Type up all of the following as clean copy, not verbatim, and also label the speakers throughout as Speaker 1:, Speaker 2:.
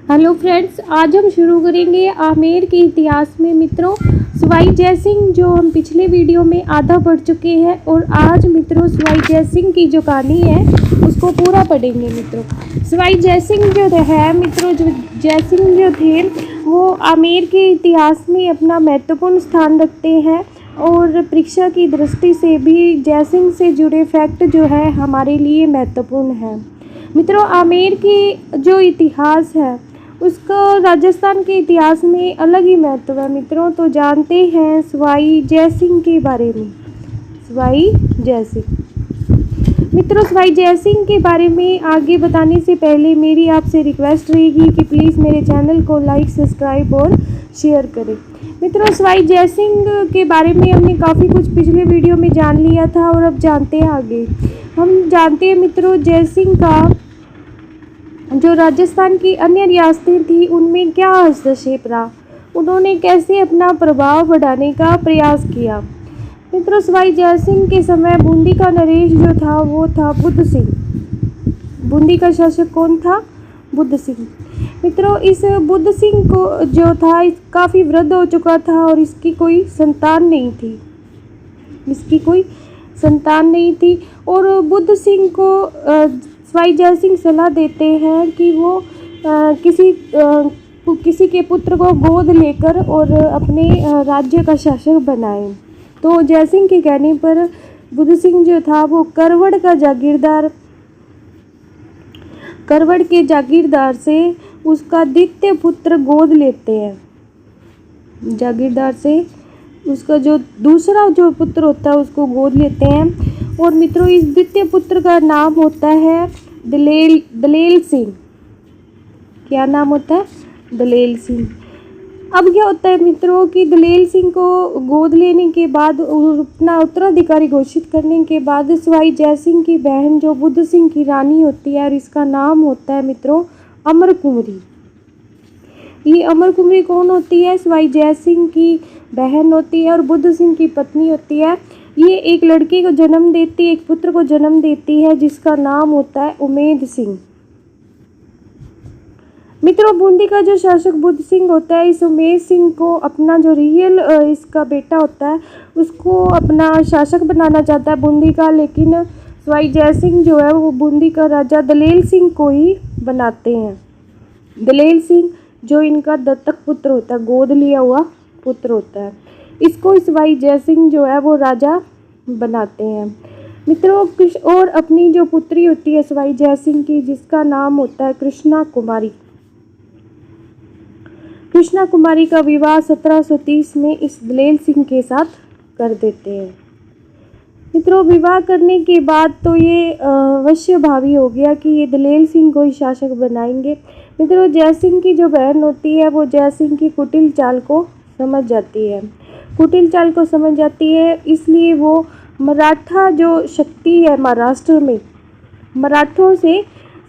Speaker 1: Hello friends, आज हम शुरू करेंगे आमेर के इतिहास में मित्रों सवाई जय सिंह, जो हम पिछले वीडियो में आधा पढ़ चुके हैं। और आज मित्रों सवाई जय सिंह की जो कहानी है उसको पूरा पढ़ेंगे। मित्रों सवाई जय सिंह जो है मित्रों, जो जय सिंह जो थे वो आमेर के इतिहास में अपना महत्वपूर्ण स्थान रखते हैं। और परीक्षा की दृष्टि से भी जय सिंह से जुड़े फैक्ट जो है हमारे लिए महत्वपूर्ण है। मित्रों आमेर की जो इतिहास है उसका राजस्थान के इतिहास में अलग ही महत्व है। मित्रों तो जानते हैं सवाई जय सिंह के बारे में। सवाई जय सिंह मित्रों, सवाई जय सिंह के बारे में आगे बताने से पहले मेरी आपसे रिक्वेस्ट रहेगी कि प्लीज़ मेरे चैनल को लाइक, सब्सक्राइब और शेयर करें। मित्रों सवाई जय सिंह के बारे में हमने काफ़ी कुछ पिछले वीडियो में जान लिया था और अब जानते हैं आगे। हम जानते हैं मित्रों जय सिंह का जो राजस्थान की अन्य रियासतें थी उनमें क्या हस्तक्षेप रहा, उन्होंने कैसे अपना प्रभाव बढ़ाने का प्रयास किया। मित्रों सवाई जय सिंह के समय बूंदी का नरेश जो था वो था बुद्ध सिंह। बूंदी का शासक कौन था? बुद्ध सिंह। मित्रों इस बुद्ध सिंह को जो था काफ़ी वृद्ध हो चुका था और इसकी कोई संतान नहीं थी। और बुद्ध सिंह को सवाई जय सिंह सलाह देते हैं कि वो किसी के पुत्र को गोद लेकर और अपने राज्य का शासक बनाए। तो जय सिंह के कहने पर बुद्ध सिंह जो था वो करवड़ के जागीरदार से उसका द्वितीय पुत्र गोद लेते हैं। जागीरदार से उसका जो दूसरा जो पुत्र होता है उसको गोद लेते हैं। और मित्रों इस द्वितीय पुत्र का नाम होता है दलेल सिंह। क्या नाम होता है? दलेल सिंह। अब क्या होता है मित्रों कि दलेल सिंह को गोद लेने के बाद और अपना उत्तराधिकारी घोषित करने के बाद सवाई जय सिंह की बहन जो बुद्ध सिंह की रानी होती है और इसका नाम होता है मित्रों अमर कुंवरी। ये अमर कुंवरी कौन होती है? सवाई जय सिंह की बहन होती है और बुद्ध सिंह की पत्नी होती है। ये एक लड़के को जन्म देती है, एक पुत्र को जन्म देती है जिसका नाम होता है उमेद सिंह। मित्रों बूंदी का जो शासक बुद्ध सिंह होता है इस उमेद सिंह को अपना जो रियल इसका बेटा होता है उसको अपना शासक बनाना चाहता है बूंदी का, लेकिन सवाई जय सिंह जो है वो बूंदी का राजा दलेल सिंह को ही बनाते हैं। दलेल सिंह जो इनका दत्तक पुत्र होता है, गोद लिया हुआ पुत्र होता है, इसको सवाई जय सिंह जो है वो राजा बनाते हैं। मित्रों और अपनी जो पुत्री होती है सवाई जय सिंह की जिसका नाम होता है कृष्णा कुमारी। कृष्णा कुमारी का विवाह 1730 में इस दलेल सिंह के साथ कर देते हैं। मित्रों विवाह करने के बाद तो ये अवश्य भावी हो गया कि ये दलेल सिंह को ही शासक बनाएंगे। मित्रों जय सिंह की जो बहन होती है वो जय सिंह की कुटिल चाल को समझ जाती है, इसलिए वो मराठा जो शक्ति है महाराष्ट्र में, मराठों से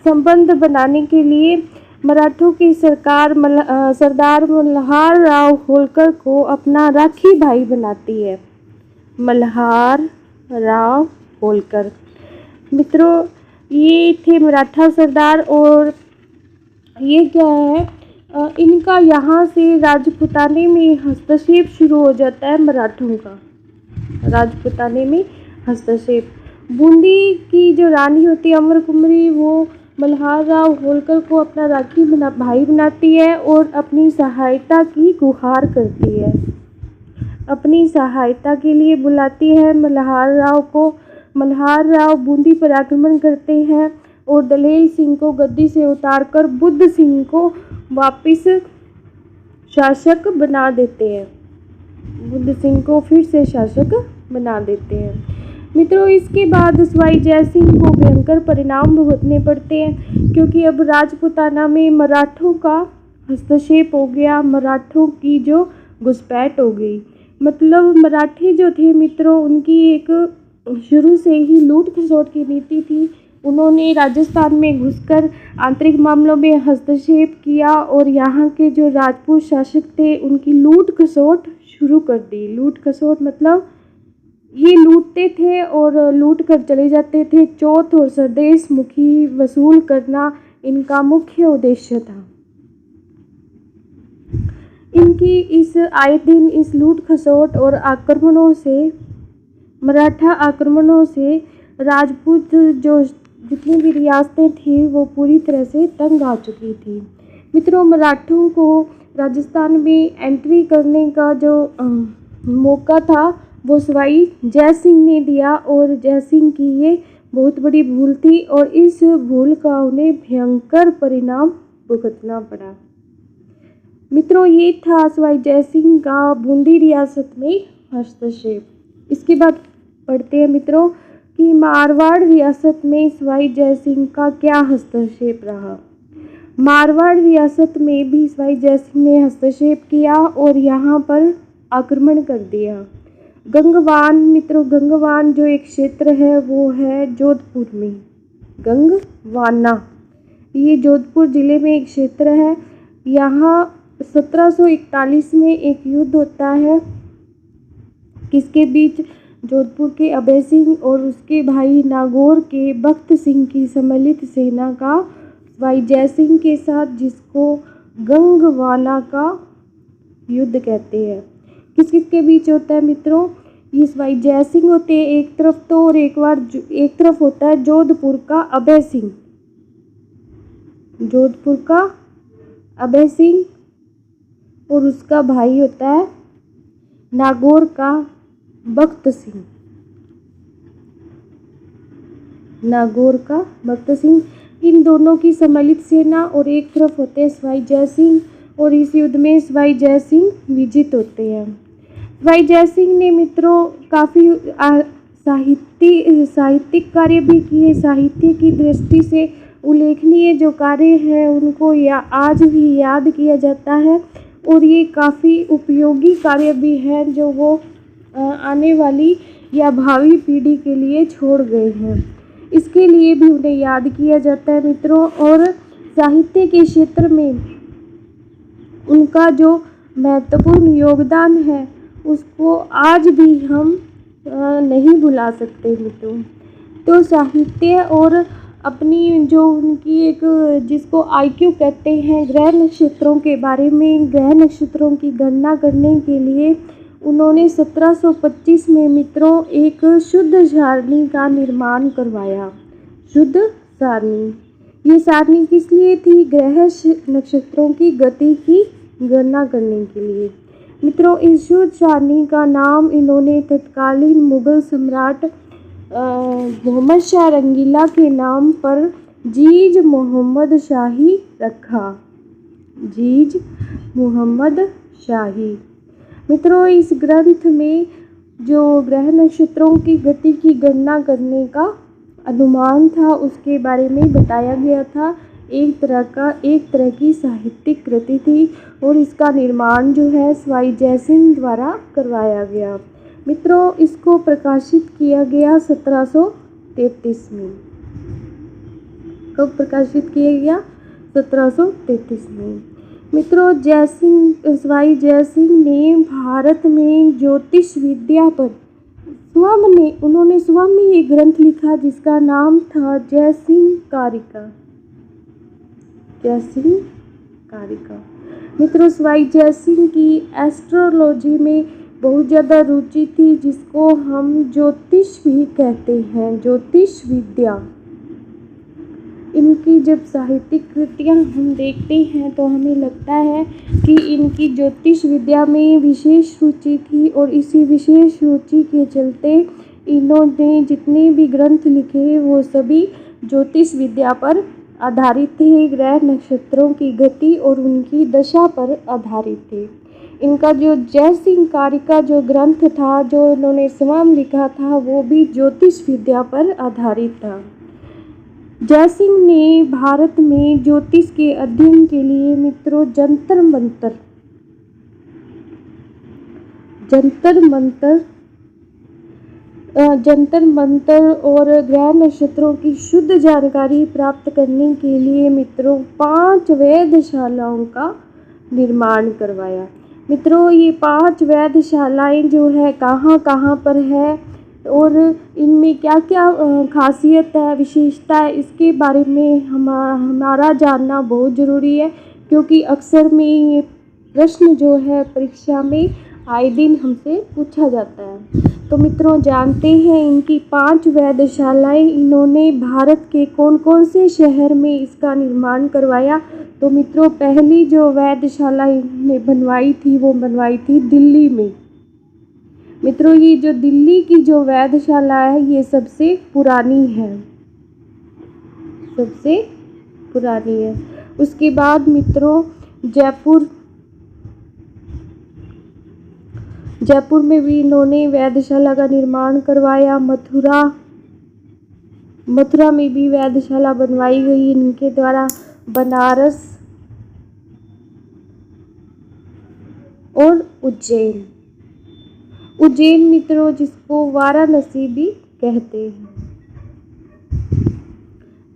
Speaker 1: संबंध बनाने के लिए मराठों की सरदार मल्हार राव होलकर को अपना राखी भाई बनाती है। मल्हार राव होलकर मित्रों ये थे मराठा सरदार। और ये क्या है, इनका यहाँ से राजपुताने में हस्तक्षेप शुरू हो जाता है मराठों का। राजपुताने में हस्तक्षेप। बूंदी की जो रानी होती है अमर कुंवरी वो मल्हार राव होलकर को अपना राखी भाई बनाती है और अपनी सहायता की गुहार करती है, अपनी सहायता के लिए बुलाती है मल्हार राव को। मल्हार राव बूंदी पर आक्रमण करते हैं और दलेल सिंह को गद्दी से उतारकर बुद्ध सिंह को वापस शासक बना देते हैं। बुद्ध सिंह को फिर से शासक बना देते हैं। मित्रों इसके बाद सवाई जय सिंह को भयंकर परिणाम भुगतने पड़ते हैं क्योंकि अब राजपुताना में मराठों का हस्तक्षेप हो गया, मराठों की जो घुसपैठ हो गई। मतलब मराठी जो थे मित्रों उनकी एक शुरू से ही लूट खसोट की नीति थी। उन्होंने राजस्थान में घुसकर आंतरिक मामलों में हस्तक्षेप किया और यहाँ के जो राजपूत शासक थे उनकी लूट खसोट शुरू कर दी। लूट खसोट मतलब ये लूटते थे और लूट कर चले जाते थे। चौथ और स्वदेश मुखी वसूल करना इनका मुख्य उद्देश्य था। क्योंकि इस आए दिन इस लूट खसोट और आक्रमणों से, मराठा आक्रमणों से राजपूत जो जितनी भी रियासतें थी वो पूरी तरह से तंग आ चुकी थी। मित्रों, मराठों को राजस्थान में एंट्री करने का जो मौका था वो सवाई जय सिंह ने दिया, और जय सिंह की ये बहुत बड़ी भूल थी और इस भूल का उन्हें भयंकर परिणाम भुगतना पड़ा। मित्रों, ये था सवाई जय सिंह का बूंदी रियासत में हस्तक्षेप। इसके बाद पढ़ते हैं मित्रों कि मारवाड़ रियासत में सवाई जय सिंह का क्या हस्तक्षेप रहा। मारवाड़ रियासत में भी सवाई जय सिंह ने हस्तक्षेप किया और यहाँ पर आक्रमण कर दिया। गंगवान, मित्रों गंगवान जो एक क्षेत्र है वो है जोधपुर में। गंगवाना ये जोधपुर ज़िले में एक क्षेत्र है। यहाँ 1741 में एक युद्ध होता है, किसके बीच? जोधपुर के अभय सिंह और उसके भाई नागौर के बख्त सिंह की सम्मिलित सेना का सवाई जय सिंह के साथ, जिसको गंगवाना का युद्ध कहते हैं। किस किस के बीच होता है मित्रों? ये सवाई जय सिंह होते हैं एक तरफ तो, और एक तरफ होता है जोधपुर का अभय सिंह। जोधपुर का अभय सिंह और उसका भाई होता है नागौर का बख्त सिंह। नागौर का बख्त सिंह, इन दोनों की सम्मिलित सेना, और एक तरफ होते हैं सवाई जय सिंह, और इस युद्ध में सवाई जय सिंह विजित होते हैं। सवाई जय सिंह ने मित्रों काफ़ी साहित्यिक कार्य भी किए। साहित्य की दृष्टि से उल्लेखनीय जो कार्य हैं उनको आज भी याद किया जाता है, और ये काफ़ी उपयोगी कार्य भी हैं जो वो आने वाली या भावी पीढ़ी के लिए छोड़ गए हैं। इसके लिए भी उन्हें याद किया जाता है मित्रों। और साहित्य के क्षेत्र में उनका जो महत्वपूर्ण योगदान है उसको आज भी हम नहीं भुला सकते मित्रों। तो साहित्य और अपनी जो उनकी एक, जिसको IQ कहते हैं, ग्रह नक्षत्रों के बारे में, ग्रह नक्षत्रों की गणना करने के लिए उन्होंने 1725 में मित्रों एक शुद्ध सारणी का निर्माण करवाया। शुद्ध सारणी, ये सारणी किस लिए थी? ग्रह नक्षत्रों की गति की गणना करने के लिए। मित्रों, इस शुद्ध सारणी का नाम इन्होंने तत्कालीन मुगल सम्राट मोहम्मद शाह रंगीला के नाम पर जीज मोहम्मद शाही रखा। जीज मोहम्मद शाही। मित्रों, इस ग्रंथ में जो ग्रह नक्षत्रों की गति की गणना करने का अनुमान था उसके बारे में बताया गया था। एक तरह की साहित्यिक कृति थी, और इसका निर्माण जो है सवाई जय सिंह द्वारा करवाया गया। मित्रों, इसको प्रकाशित किया गया 1733 में। कब प्रकाशित किया गया? 1733 में। मित्रों, सवाई जय सिंह ने भारत में ज्योतिष विद्या पर उन्होंने स्वयं में एक ग्रंथ लिखा जिसका नाम था जय सिंह कारिका। जय सिंह कारिका। मित्रों, सवाई जय सिंह की एस्ट्रोलॉजी में बहुत ज़्यादा रुचि थी, जिसको हम ज्योतिष भी कहते हैं, ज्योतिष विद्या। इनकी जब साहित्यिक कृतियाँ हम देखते हैं तो हमें लगता है कि इनकी ज्योतिष विद्या में विशेष रुचि थी, और इसी विशेष रुचि के चलते इन्होंने जितने भी ग्रंथ लिखे वो सभी ज्योतिष विद्या पर आधारित थे, ग्रह नक्षत्रों की गति और उनकी दशा पर आधारित थे। इनका जो जय सिंह कारिका जो ग्रंथ था, जो इन्होंने स्वयं लिखा था, वो भी ज्योतिष विद्या पर आधारित था। जय सिंह ने भारत में ज्योतिष के अध्ययन के लिए मित्रों जंतर मंतर और ग्रह नक्षत्रों की शुद्ध जानकारी प्राप्त करने के लिए मित्रों 5 वेधशालाओं का निर्माण करवाया। मित्रों, ये 5 वेधशालाएं जो है कहाँ कहाँ पर है और इनमें क्या क्या खासियत है, विशेषता है, इसके बारे में हमारा जानना बहुत ज़रूरी है, क्योंकि अक्सर में ये प्रश्न जो है परीक्षा में आए दिन हमसे पूछा जाता है। तो मित्रों जानते हैं इनकी 5 वेधशालाएँ इन्होंने भारत के कौन कौन से शहर में इसका निर्माण करवाया। तो मित्रों पहली जो वेधशाला इन्होंने बनवाई थी वो बनवाई थी दिल्ली में। मित्रों ये जो दिल्ली की जो वेधशाला है ये सबसे पुरानी है, सबसे पुरानी है। उसके बाद मित्रों जयपुर में भी इन्होंने वेधशाला का निर्माण करवाया। मथुरा में भी वेधशाला बनवाई गई इनके द्वारा। बनारस और उज्जैन मित्रों जिसको वाराणसी भी कहते हैं।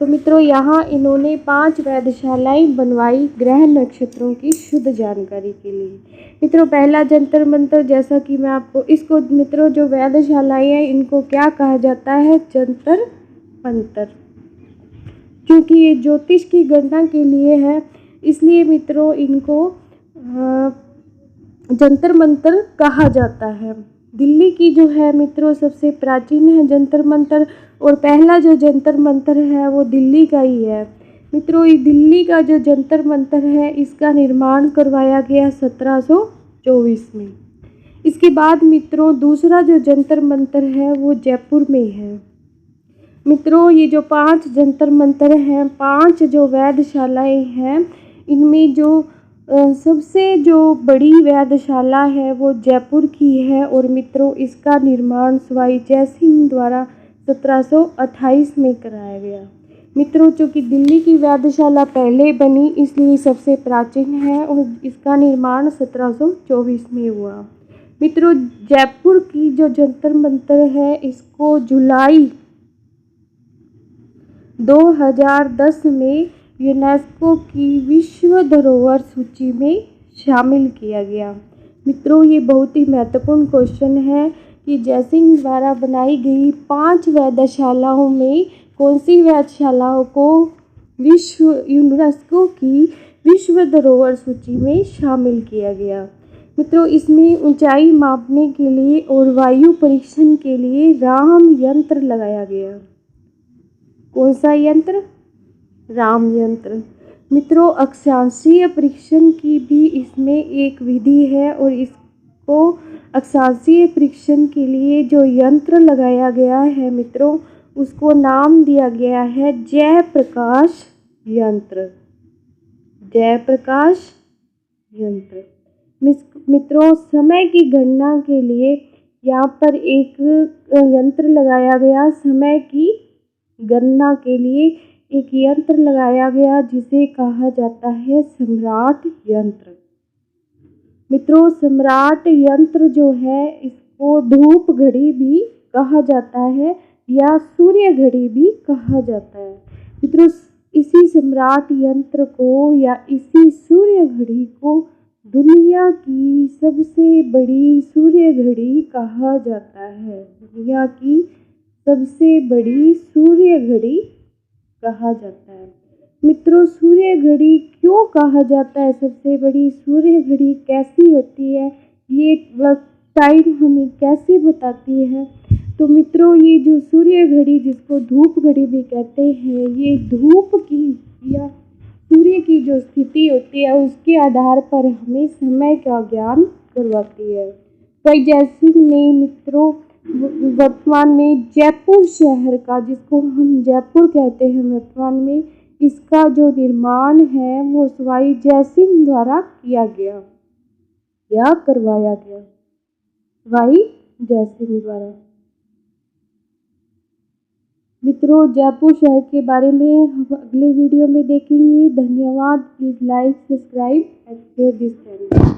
Speaker 1: तो मित्रों यहाँ इन्होंने 5 वेधशालाएं बनवाई ग्रह नक्षत्रों की शुद्ध जानकारी के लिए। मित्रों पहला जंतर मंतर, जैसा कि मैं आपको इसको मित्रों जो वेधशालाएं हैं इनको क्या कहा जाता है, जंतर मंतर। क्योंकि ये ज्योतिष की गणना के लिए है इसलिए मित्रों इनको जंतर मंतर कहा जाता है। दिल्ली की जो है मित्रों सबसे प्राचीन है जंतर मंतर, और पहला जो जंतर मंतर है वो दिल्ली का ही है। मित्रों ये दिल्ली का जो जंतर मंतर है इसका निर्माण करवाया गया 1724 में। इसके बाद मित्रों दूसरा जो जंतर मंतर है वो जयपुर में है। मित्रों ये जो 5 जंतर मंतर हैं, 5 जो वेधशालाएं हैं, इनमें जो सबसे जो बड़ी वेधशाला है वो जयपुर की है। और मित्रों इसका निर्माण सवाई जय सिंह द्वारा 1728 में कराया गया। मित्रों चूँकि दिल्ली की वेधशाला पहले बनी इसलिए सबसे प्राचीन है और इसका निर्माण 1724 में हुआ। मित्रों जयपुर की जो जंतर मंतर है इसको जुलाई 2010 में यूनेस्को की विश्व धरोहर सूची में शामिल किया गया। मित्रों ये बहुत ही महत्वपूर्ण क्वेश्चन है कि जयसिंह द्वारा बनाई गई 5 वेधशालाओं में कौन सी वेधशालाओं को यूनेस्को की विश्व धरोहर सूची में शामिल किया गया। मित्रों इसमें ऊंचाई मापने के लिए और वायु परीक्षण के लिए राम यंत्र लगाया गया। कौन सा यंत्र? राम यंत्र। मित्रों अक्षांशीय परीक्षण की भी इसमें एक विधि है और इसको अक्षांशीय परीक्षण के लिए जो यंत्र लगाया गया है मित्रों उसको नाम दिया गया है जयप्रकाश यंत्र। जयप्रकाश यंत्र। मित्रों समय की गणना के लिए यहाँ पर एक यंत्र लगाया गया। समय की गणना के लिए एक यंत्र लगाया गया जिसे कहा जाता है सम्राट यंत्र। मित्रों सम्राट यंत्र जो है इसको धूप घड़ी भी कहा जाता है या सूर्य घड़ी भी कहा जाता है। मित्रों इसी सम्राट यंत्र को या इसी सूर्य घड़ी को दुनिया की सबसे बड़ी सूर्य घड़ी कहा जाता है। दुनिया की सबसे बड़ी सूर्य घड़ी कहा जाता है। मित्रों सूर्य घड़ी क्यों कहा जाता है सबसे बड़ी? सूर्य घड़ी कैसी होती है, ये वक्त टाइम हमें कैसे बताती है? तो मित्रों ये जो सूर्य घड़ी जिसको धूप घड़ी भी कहते हैं, ये धूप की या सूर्य की जो स्थिति होती है उसके आधार पर हमें समय का ज्ञान करवाती है। भाई जयसिंह ने मित्रों वर्तमान में जयपुर शहर का, जिसको हम जयपुर कहते हैं वर्तमान में, इसका जो निर्माण है वो सवाई जयसिंह द्वारा किया गया या करवाया गया। सवाई जयसिंह द्वारा। मित्रों जयपुर शहर के बारे में हम अगले वीडियो में देखेंगे। धन्यवाद। Please like, subscribe and share this channel.